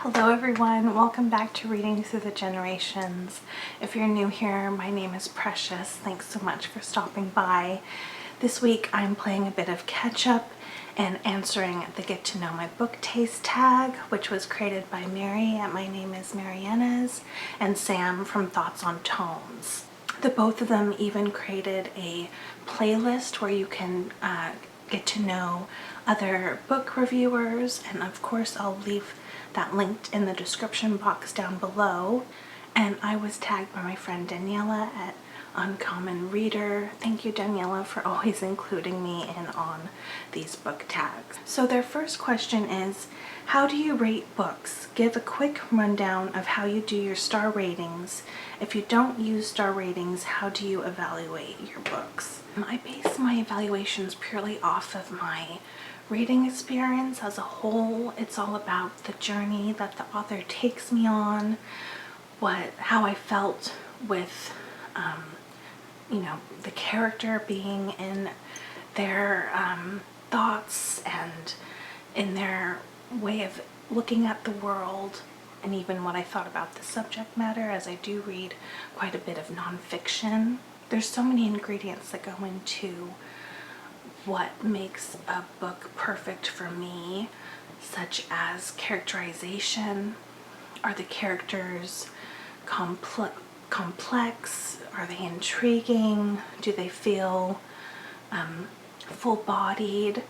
Hello everyone, welcome back to Reading Through the Generations. If you're new here, my name is Precious. Thanks so much for stopping by. This week I'm playing a bit of catch up and answering the Get to Know My Book Taste tag, which was created by Mary at My Name is Mariana's and Sam from ThoughtsOnTomes. The both of them even created a playlist where you can get to know other book reviewers, and of course I'll leave that linked in the description box down below. And I was tagged by my friend Daniela at Uncommon Reader. Thank you, Daniela, for always including me in on these book tags. So their first question is, how do you rate books? Give a quick rundown of how you do your star ratings. If you don't use star ratings, how do you evaluate your books? I base my evaluations purely off of my reading experience as a whole. It's all about the journey that the author takes me on, how I felt with the character being in their thoughts and in their way of looking at the world, and even what I thought about the subject matter, as I do read quite a bit of nonfiction. There's so many ingredients that go into what makes a book perfect for me, such as characterization. Are the characters complex? Are they intriguing? Do they feel full-bodied?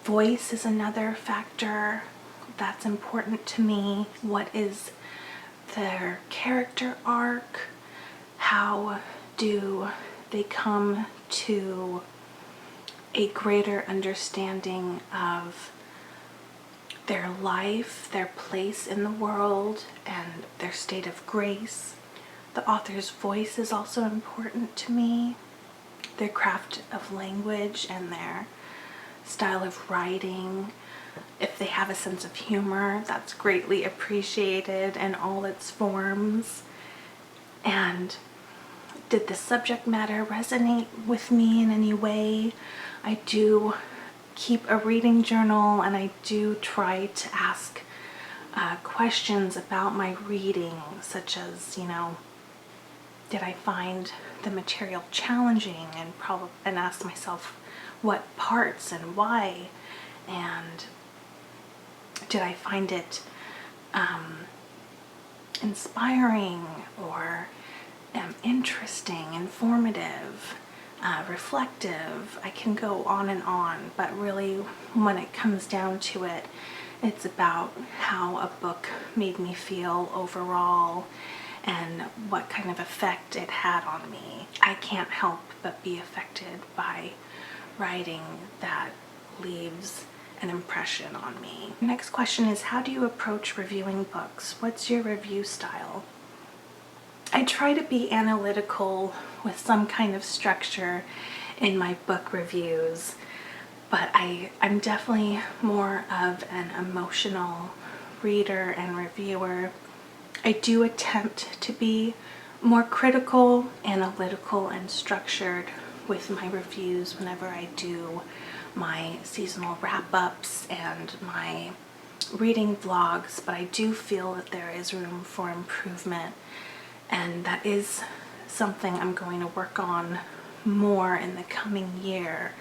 Voice is another factor that's important to me. What is their character arc? How do they come to a greater understanding of their life, their place in the world, and their state of grace? The author's voice is also important to me. Their craft of language and their style of writing. If they have a sense of humor, that's greatly appreciated in all its forms. And did the subject matter resonate with me in any way? I do keep a reading journal, and I do try to ask questions about my reading, such as, did I find the material challenging, and ask myself what parts and why, and did I find it inspiring or interesting, informative, reflective. I can go on and on, but really when it comes down to it, it's about how a book made me feel overall and what kind of effect it had on me. I can't help but be affected by writing that leaves an impression on me. Next question is, how do you approach reviewing books? What's your review style? I try to be analytical with some kind of structure in my book reviews, but I'm definitely more of an emotional reader and reviewer. I do attempt to be more critical, analytical, and structured with my reviews whenever I do my seasonal wrap-ups and my reading vlogs, but I do feel that there is room for improvement, and that is something I'm going to work on more in the coming year,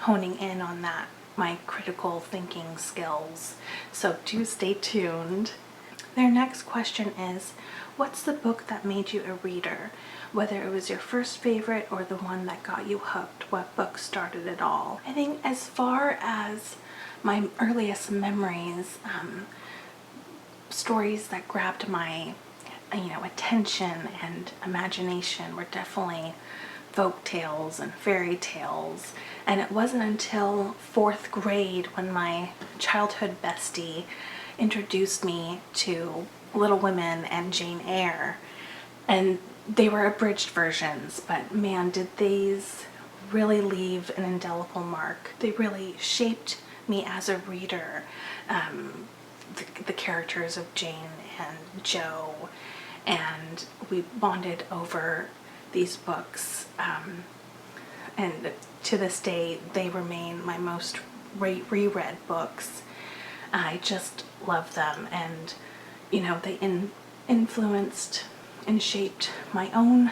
honing in on that, my critical thinking skills. So do stay tuned. Their next question is, what's the book that made you a reader? Whether it was your first favorite or the one that got you hooked, what book started it all? I think as far as my earliest memories, stories that grabbed my attention and imagination were definitely folk tales and fairy tales. And it wasn't until 4th grade when my childhood bestie introduced me to Little Women and Jane Eyre, and they were abridged versions, but man, did these really leave an indelible mark. They really shaped me as a reader. The characters of Jane and Jo, and we bonded over these books. and to this day, they remain my most reread books. I just love them, and they influenced and shaped my own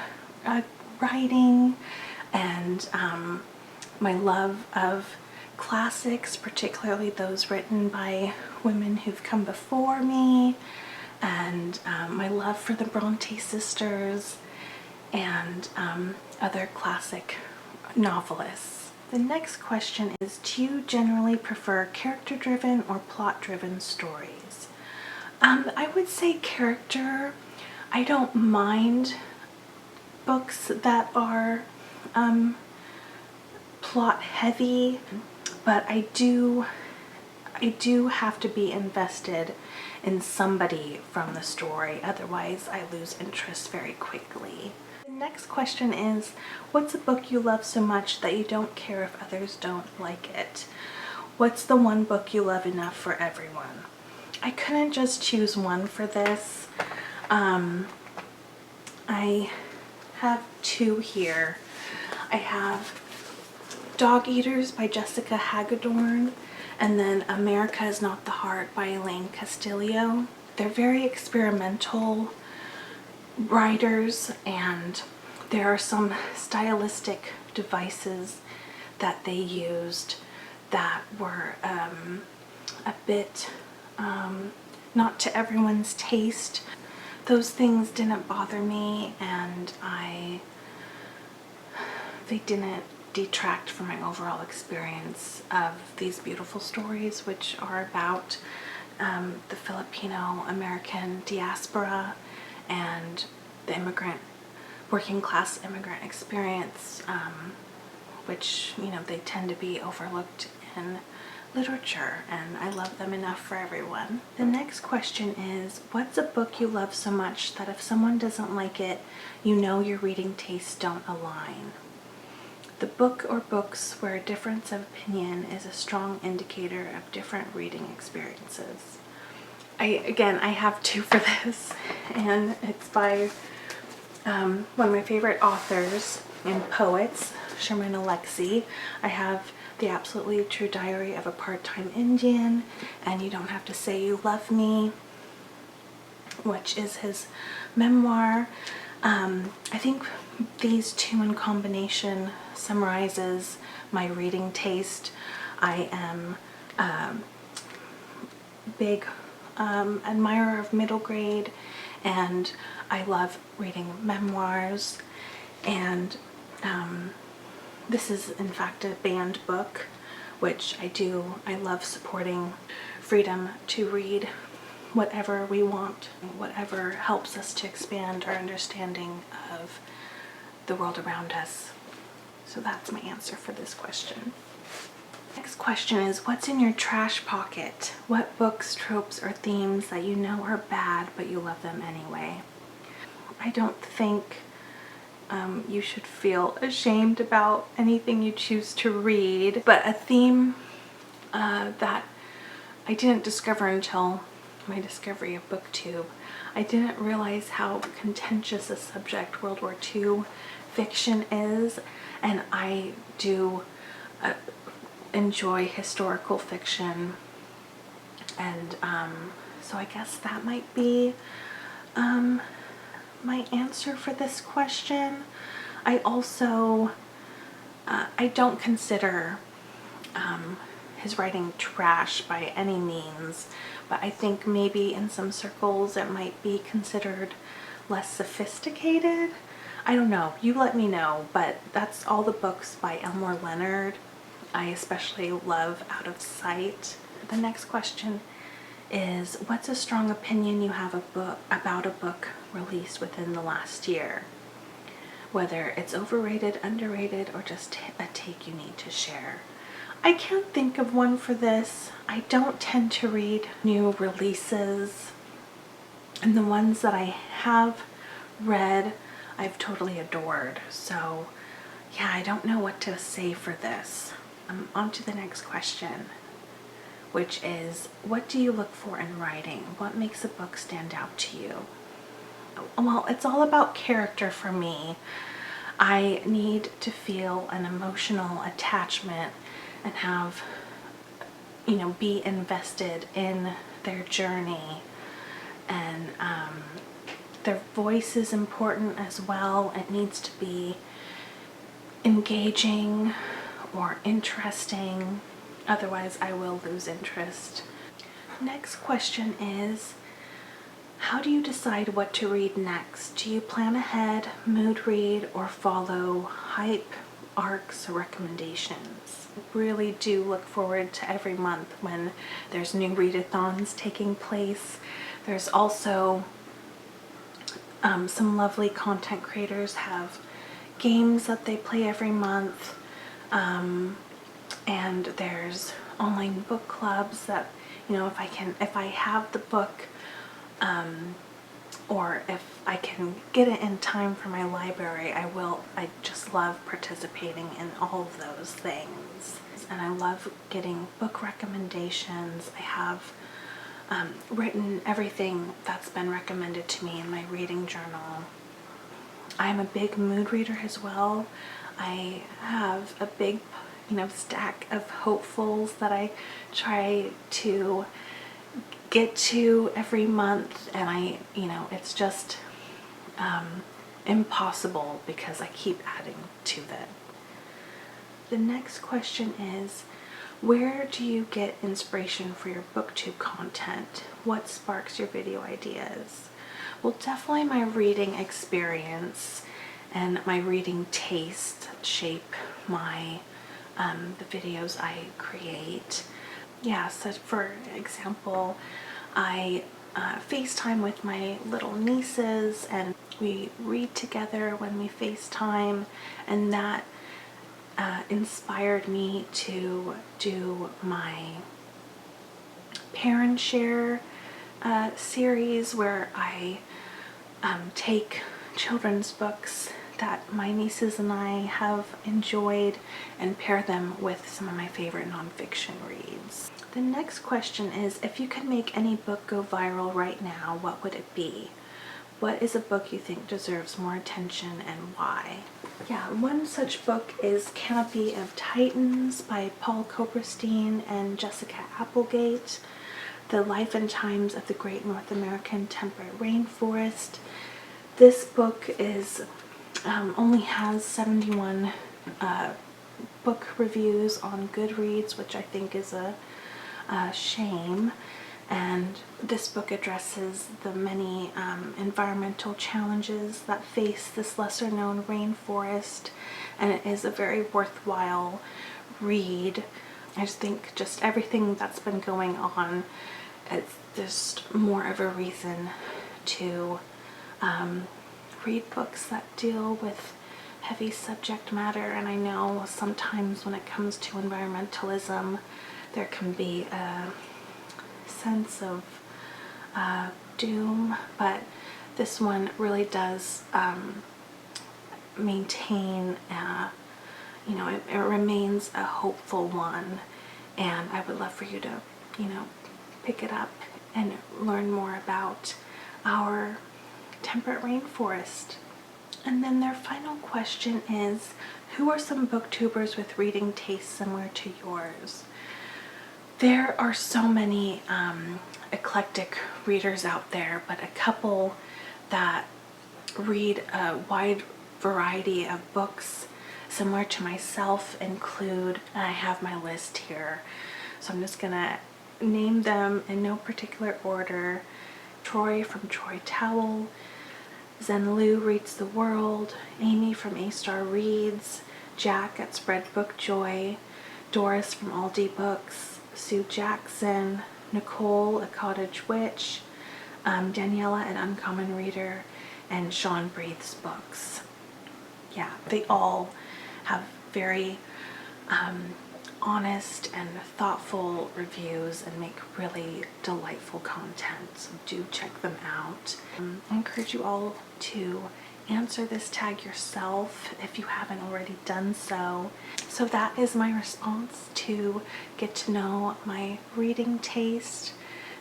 writing, and my love of classics, particularly those written by women who've come before me, and my love for the Bronte sisters and other classic novelists. The next question is, do you generally prefer character-driven or plot-driven stories? I would say character. I don't mind books that are plot heavy, but I do have to be invested in somebody from the story, otherwise I lose interest very quickly. The next question is, what's a book you love so much that you don't care if others don't like it? What's the one book you love enough for everyone? I couldn't just choose one for this. I have two here. I have Dog Eaters by Jessica Hagedorn, and then America Is Not the Heart by Elaine Castillo. They're very experimental writers, and there are some stylistic devices that they used that were a bit not to everyone's taste. Those things didn't bother me, and they didn't detract from my overall experience of these beautiful stories, which are about the Filipino American diaspora and the working class immigrant experience, which they tend to be overlooked in literature, and I love them enough for everyone. The next question is, what's a book you love so much that if someone doesn't like it, your reading tastes don't align? The book or books where a difference of opinion is a strong indicator of different reading experiences. I have two for this, and it's by one of my favorite authors and poets, Sherman Alexie. I have The Absolutely True Diary of a Part-Time Indian and You Don't Have to Say You Love Me, which is his memoir. I think these two in combination summarizes my reading taste. I am a big admirer of middle grade, and I love reading memoirs, and this is in fact a banned book, which I love supporting freedom to read whatever we want, whatever helps us to expand our understanding of the world around us. So that's my answer for this question. Next question is, what's in your trash pocket? What books, tropes, or themes that you know are bad but you love them anyway? I don't think you should feel ashamed about anything you choose to read, but a theme that I didn't discover until my discovery of BookTube. I didn't realize how contentious a subject World War II fiction is, and I do enjoy historical fiction, and so I guess that might be my answer for this question. I also I don't consider his writing trash by any means, but I think maybe in some circles it might be considered less sophisticated. I don't know, you let me know, but that's all the books by Elmore Leonard. I especially love Out of Sight. The next question is, what's a strong opinion you have about a book released within the last year? Whether it's overrated, underrated, or just a take you need to share. I can't think of one for this. I don't tend to read new releases, and the ones that I have read I've totally adored. So yeah, I don't know what to say for this. On to the next question, which is, what do you look for in writing? What makes a book stand out to you? Well, it's all about character for me. I need to feel an emotional attachment and have, be invested in their journey. And their voice is important as well. It needs to be engaging or interesting. Otherwise, I will lose interest. Next question is, how do you decide what to read next? Do you plan ahead, mood read, or follow hype, arcs, or recommendations? I really do look forward to every month when there's new readathons taking place. There's also some lovely content creators have games that they play every month. And there's online book clubs that, if I have the book, or if I can get it in time for my library, I will. I just love participating in all of those things. And I love getting book recommendations. I have written everything that's been recommended to me in my reading journal. I'm a big mood reader as well. I have a big, stack of hopefuls that I try to get to every month, and it's just impossible because I keep adding to that. The next question is, where do you get inspiration for your booktube content? What sparks your video ideas? Well, definitely my reading experience and my reading taste shape my the videos I create. Yeah, so for example, I FaceTime with my little nieces and we read together when we FaceTime, and that inspired me to do my parent share series where I take children's books that my nieces and I have enjoyed and pair them with some of my favorite nonfiction reads. The next question is, if you could make any book go viral right now, what would it be? What is a book you think deserves more attention and why? Yeah, one such book is Canopy of Titans by Paul Koberstein and Jessica Applegate. The Life and Times of the Great North American Temperate Rainforest. This book is only has 71 book reviews on Goodreads, which I think is a shame. And this book addresses the many environmental challenges that face this lesser known rainforest, and it is a very worthwhile read. I just think just everything that's been going on, it's just more of a reason to read books that deal with heavy subject matter. And I know sometimes when it comes to environmentalism, there can be a sense of doom, but this one really does maintain, it remains a hopeful one, and I would love for you to, pick it up and learn more about our temperate rainforest. And then their final question is, who are some booktubers with reading tastes similar to yours? There are so many eclectic readers out there, but a couple that read a wide variety of books similar to myself include, and I have my list here, so I'm just gonna name them in no particular order: Troy from Troy Towel, Zen Lu Reads the World, Amy from A-Star Reads, Jack at Spread Book Joy, Doris from Aldi Books, Sue Jackson, Nicole, A Cottage Witch, Daniela, an Uncommon Reader, and Sean Breathes Books. Yeah, they all have very honest and thoughtful reviews and make really delightful content, so do check them out. I encourage you all to answer this tag yourself if you haven't already done so. So that is my response to get to know my reading taste.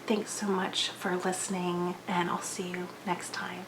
Thanks so much for listening, and I'll see you next time.